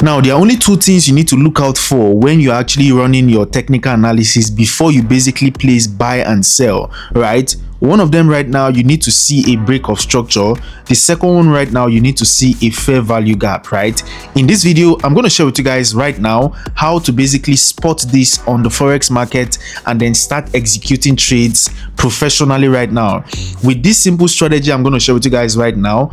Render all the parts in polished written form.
Now, there are only two things you need to look out for when you're actually running your technical analysis before you basically place buy and sell, right? One of them right now, you need to see a break of structure. The second one right now, you need to see a fair value gap, right? In this video, I'm going to share with you guys right now how to basically spot this on the Forex market and then start executing trades professionally right now. With this simple strategy I'm going to share with you guys right now,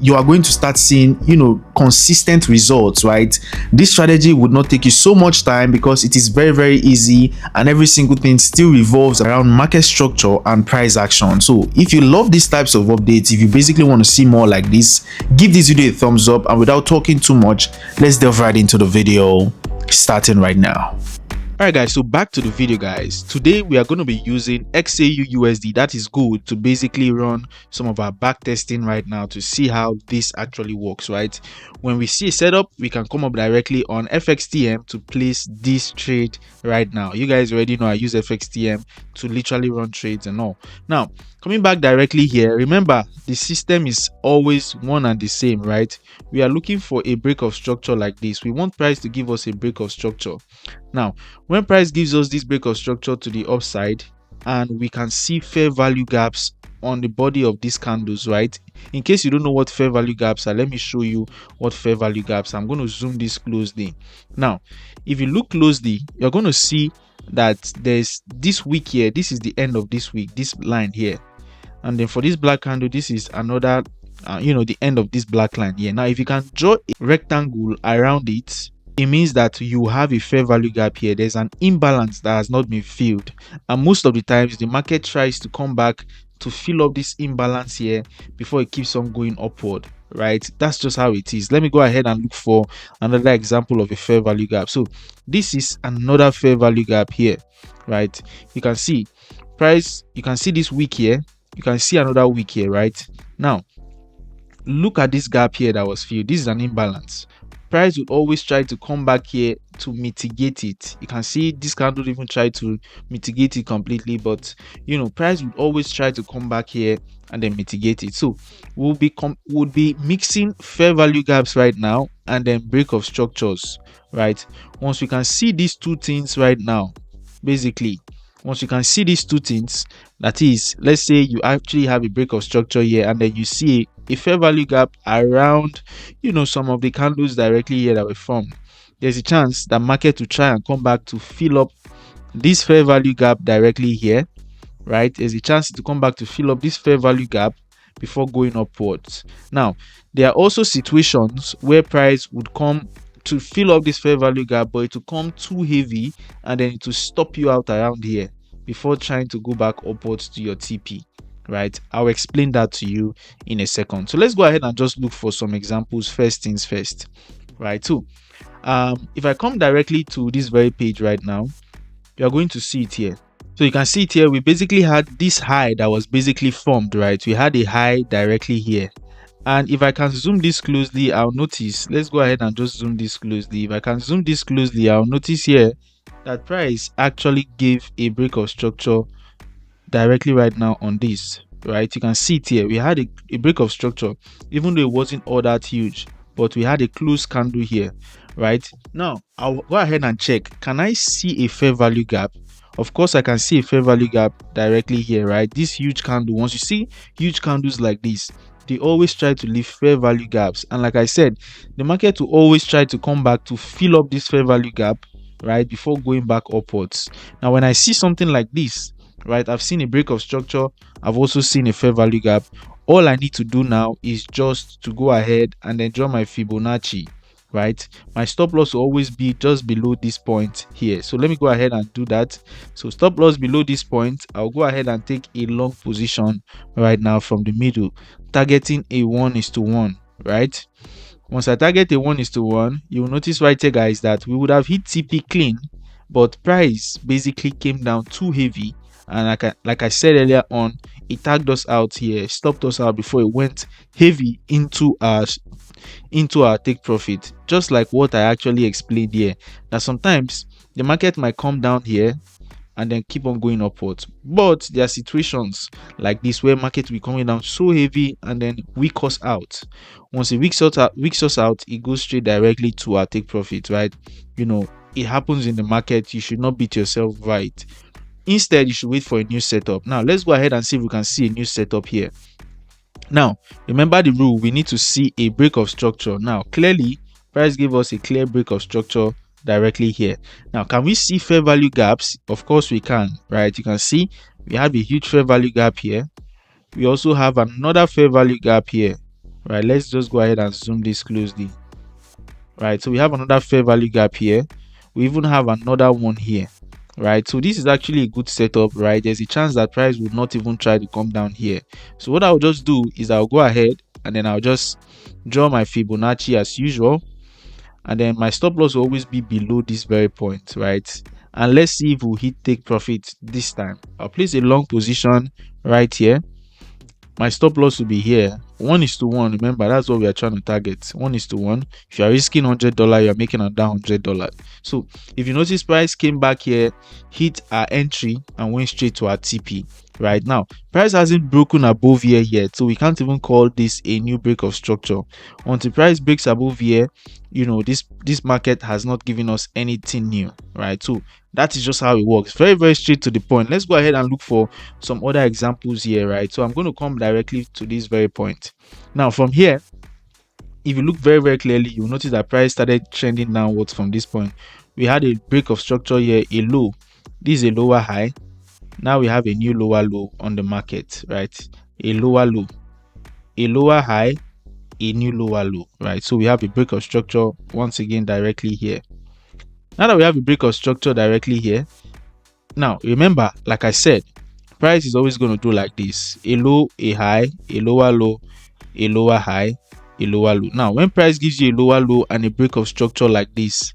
you are going to start seeing, consistent results, right? This strategy would not take you so much time because it is very, very easy, and every single thing still revolves around market structure and price action. So if you love these types of updates, if you basically want to see more like this, give this video a thumbs up, and without talking too much, let's delve right into the video, starting right now. Alright guys, so back to the video guys. Today we are going to be using XAU-USD, that is good, to basically run some of our back testing right now to see how this actually works, right? When we see a setup, we can come up directly on FXTM to place this trade right now. You guys already know I use FXTM to literally run trades and all. Now, coming back directly here, remember the system is always one and the same, right? We are looking for a break of structure like this. We want price to give us a break of structure. Now, when price gives us this break of structure to the upside and we can see fair value gaps on the body of these candles, right? In case you don't know what fair value gaps are, let me show you what fair value gaps are. I'm going to zoom this closely. Now, if you look closely, you're going to see that there's this wick here. This is the end of this wick, this line here. And then for this black candle, this is another, the end of this black line here. Now, if you can draw a rectangle around it, it means that you have a fair value gap here. There's an imbalance that has not been filled, and most of the times the market tries to come back to fill up this imbalance here before it keeps on going upward, right? That's just how it is. Let me go ahead and look for another example of a fair value gap. So this is another fair value gap here, right? You can see price, you can see this wick here, you can see another wick here, right? Now look at this gap here that was filled. This is an imbalance. Price would always try to come back here to mitigate it. You can see this candle even try to mitigate it completely, but price would always try to come back here and then mitigate it. So we'll be mixing fair value gaps right now and then break of structures, right? Once we can see these two things right now, basically once you can see these two things, that is, let's say you actually have a break of structure here and then you see a fair value gap around some of the candles directly here that were formed, there's a chance that market will try and come back to fill up this fair value gap directly here, right? There's a chance to come back to fill up this fair value gap before going upwards. Now, there are also situations where price would come to fill up this fair value gap, but it will come too heavy and then it will stop you out around here before trying to go back upwards to your TP, right? I'll explain that to you in a second. So let's go ahead and just look for some examples. First things first, right? So if I come directly to this very page right now, you're going to see it here. So you can see it here. We basically had this high that was basically formed, right? We had a high directly here. And if I can zoom this closely, I'll notice, let's go ahead and just zoom this closely. If I can zoom this closely, I'll notice here that price actually gave a break of structure directly right now on this, right? You can see it here. We had a break of structure, even though it wasn't all that huge, but we had a close candle here, right? Now, I'll go ahead and check. Can I see a fair value gap? Of course, I can see a fair value gap directly here, right? This huge candle, once you see huge candles like this, they always try to leave fair value gaps, and like I said, the market will always try to come back to fill up this fair value gap, right, before going back upwards. Now when I see something like this, right, I've seen a break of structure, I've also seen a fair value gap. All I need to do now is just to go ahead and then draw my Fibonacci, right? My stop loss will always be just below this point here. So let me go ahead and do that. So stop loss below this point, I'll go ahead and take a long position right now from the middle, targeting a 1:1, right? Once I target a 1:1, you will notice right here guys that we would have hit TP clean, but price basically came down too heavy, and like I said earlier on, it tagged us out here, stopped us out before it went heavy into our take profit. Just like what I actually explained here, that sometimes the market might come down here and then keep on going upwards. But there are situations like this where market will be coming down so heavy and then weak us out. Once it weaks us out, it goes straight directly to our take profit, right? It happens in the market. You should not beat yourself, right? Instead, you should wait for a new setup. Now let's go ahead and see if we can see a new setup here. Now remember the rule, we need to see a break of structure. Now clearly price gave us a clear break of structure directly here. Now can we see fair value gaps? Of course we can, right? You can see we have a huge fair value gap here. We also have another fair value gap here, right? Let's just go ahead and zoom this closely, right? So we have another fair value gap here. We even have another one here, right? So this is actually a good setup, right? There's a chance that price would not even try to come down here. So what I'll just do is I'll go ahead and then I'll just draw my Fibonacci as usual, and then my stop loss will always be below this very point, right? And let's see if we'll hit take profit this time. I'll place a long position right here. My stop loss will be here. 1:1. Remember, that's what we are trying to target. 1:1. If you are risking $100, you are making a down $100. So if you notice, price came back here, hit our entry, and went straight to our TP. Right now, price hasn't broken above here yet, so we can't even call this a new break of structure. Until price breaks above here, this market has not given us anything new, right? So that is just how it works. Very, very straight to the point. Let's go ahead and look for some other examples here, right? So I'm going to come directly to this very point. Now from here, if you look very, very clearly, you'll notice that price started trending downwards from this point. We had a break of structure here, a low. This is a lower high. Now we have a new lower low on the market, right? A lower low, a lower high, a new lower low, right? So we have a break of structure once again directly here. Now that we have a break of structure directly here, now remember, like I said, price is always going to do like this: a low, a high, a lower low, a lower high, a lower low. Now when price gives you a lower low and a break of structure like this,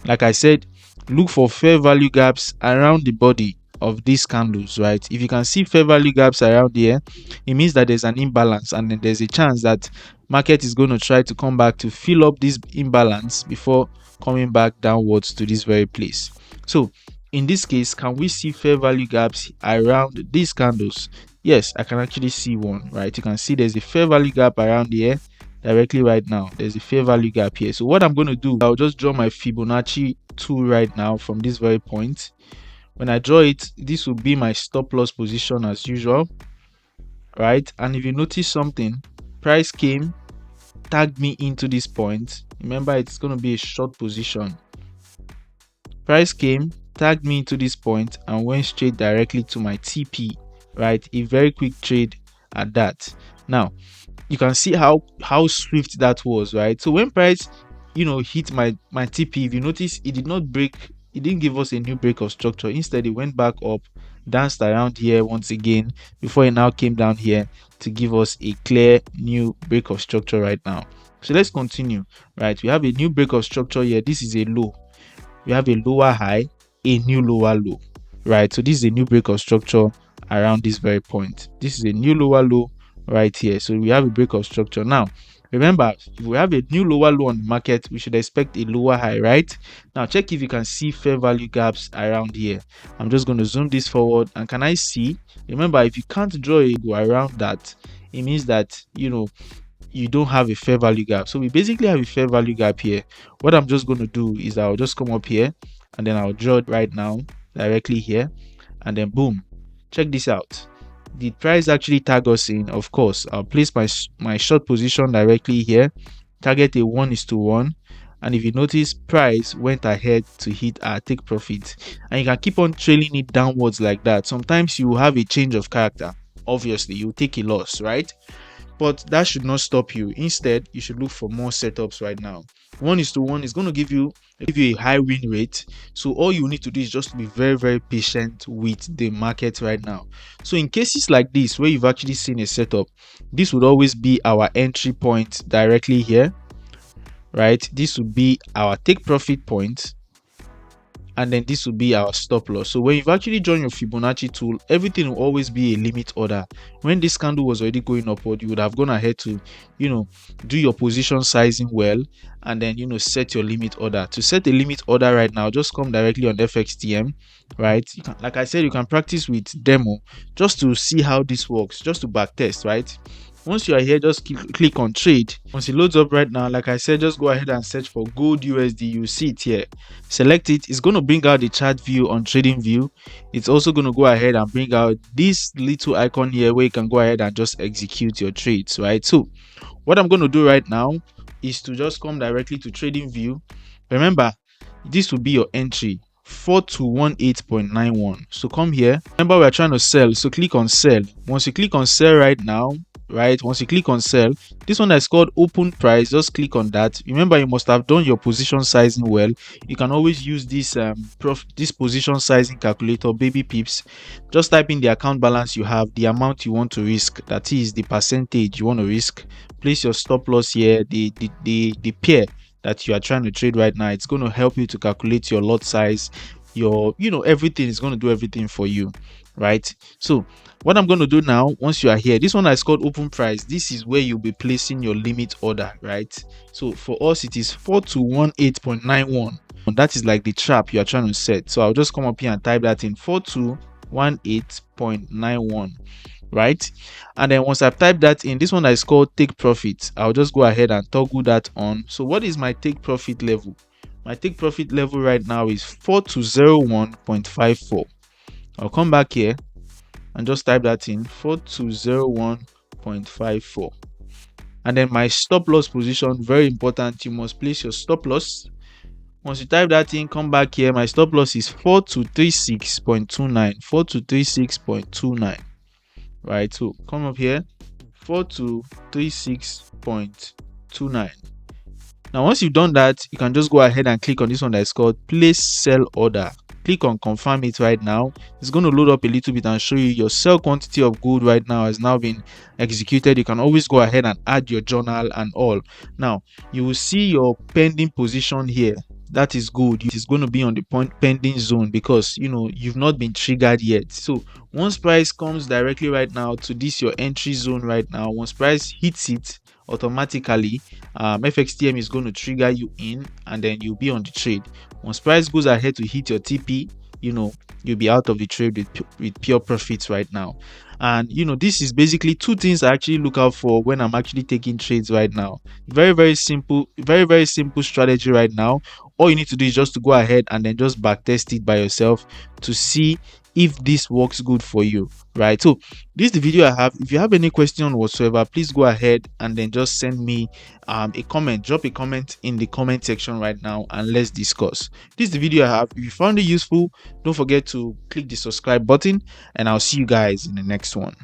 like I said, look for fair value gaps around the body of these candles, right? If you can see fair value gaps around here, it means that there's an imbalance, and then there's a chance that market is going to try to come back to fill up this imbalance before coming back downwards to this very place. So in this case, can we see fair value gaps around these candles? Yes, I can actually see one, right? You can see there's a fair value gap around here directly right now. There's a fair value gap here. So what I'm going to do, I'll just draw my Fibonacci tool right now from this very point. When I draw it, this will be my stop loss position as usual, right? And if you notice something, price came, tagged me into this point. Remember, it's going to be a short position. Price came, tagged me into this point, and went straight directly to my TP, right? A very quick trade at that. Now you can see how swift that was, right? So when price hit my TP, if you notice, it did not break. It didn't give us a new break of structure. Instead, it went back up, danced around here once again before it now came down here to give us a clear new break of structure right now. So let's continue, right? We have a new break of structure here. This is a low. We have a lower high, a new lower low, right? So this is a new break of structure around this very point. This is a new lower low right here. So we have a break of structure. Now remember, if we have a new lower low on the market, we should expect a lower high, right? Now check if you can see fair value gaps around here. I'm just going to zoom this forward, and can I see? Remember, if you can't draw a go around that, it means that you don't have a fair value gap. So we basically have a fair value gap here. What I'm just going to do is I'll just come up here, and then I'll draw it right now directly here, and then boom, check this out. Did price actually tag us in? Of course. I'll place my short position directly here, target a 1:1, and if you notice, price went ahead to hit our take profit, and you can keep on trailing it downwards like that. Sometimes you have a change of character. Obviously you take a loss, right? But that should not stop you. Instead, you should look for more setups right now. 1:1 is going to give you a high win rate. So all you need to do is just be very, very patient with the market right now. So in cases like this, where you've actually seen a setup, this would always be our entry point directly here, right? This would be our take profit point, and then this will be our stop loss. So when you've actually joined your Fibonacci tool, everything will always be a limit order. When this candle was already going upward, you would have gone ahead to, do your position sizing well, and then, set your limit order. To set a limit order right now, just come directly on FXTM, right? You can, like I said, you can practice with demo just to see how this works, just to back test, right? Once you are here, just click on trade. Once it loads up right now, like I said, just go ahead and search for gold USD. You see it here, select it. It's going to bring out the chart view on trading view. It's also going to go ahead and bring out this little icon here where you can go ahead and just execute your trades, right? So what I'm going to do right now is to just come directly to trading view. Remember, this will be your entry, 4218.91. so come here. Remember, we're trying to sell, so click on sell. Once you click on sell right now, once you click on sell, this one that's called open price, just click on that. Remember, you must have done your position sizing well. You can always use this this position sizing calculator, baby pips. Just type in the account balance you have, the amount you want to risk, that is the percentage you want to risk. Place your stop loss here, the pair that you are trying to trade right now. It's going to help you to calculate your lot size, your everything. Is going to do everything for you, right? So what I'm going to do now, once you are here, this one is called open price. This is where you'll be placing your limit order, right? So for us, it is 4218.91. That is like the trap you are trying to set. So I'll just come up here and type that in, 4218.91, right? And then once I've typed that in, this one is called take profit. I'll just go ahead and toggle that on. So what is my take profit level? My take profit level right now is 4201.54. I'll come back here and just type that in, 4201.54. and then my stop loss position, very important, you must place your stop loss. Once you type that in, come back here. My stop loss is 4236.29, 4236.29, right? So come up here, 4236.29. Now once you've done that, you can just go ahead and click on this one that is called place sell order. Click on confirm it right now. It's going to load up a little bit and show you your sell quantity of gold right now has now been executed. You can always go ahead and add your journal and all. Now you will see your pending position here. That is good. It is going to be on the pending zone because you've not been triggered yet. So once price comes directly right now to this your entry zone right now, once price hits it, automatically FXTM is going to trigger you in, and then you'll be on the trade. Once price goes ahead to hit your TP, you'll be out of the trade with pure profits right now. And this is basically two things I actually look out for when I'm actually taking trades right now. Very simple, very simple strategy right now. All you need to do is just to go ahead and then just back test it by yourself to see if this works good for you, right? So this is the video I have. If you have any question whatsoever, please go ahead and then just send me a comment. Drop a comment in the comment section right now and let's discuss. This is the video I have. If you found it useful, don't forget to click the subscribe button, and I'll see you guys in the next one.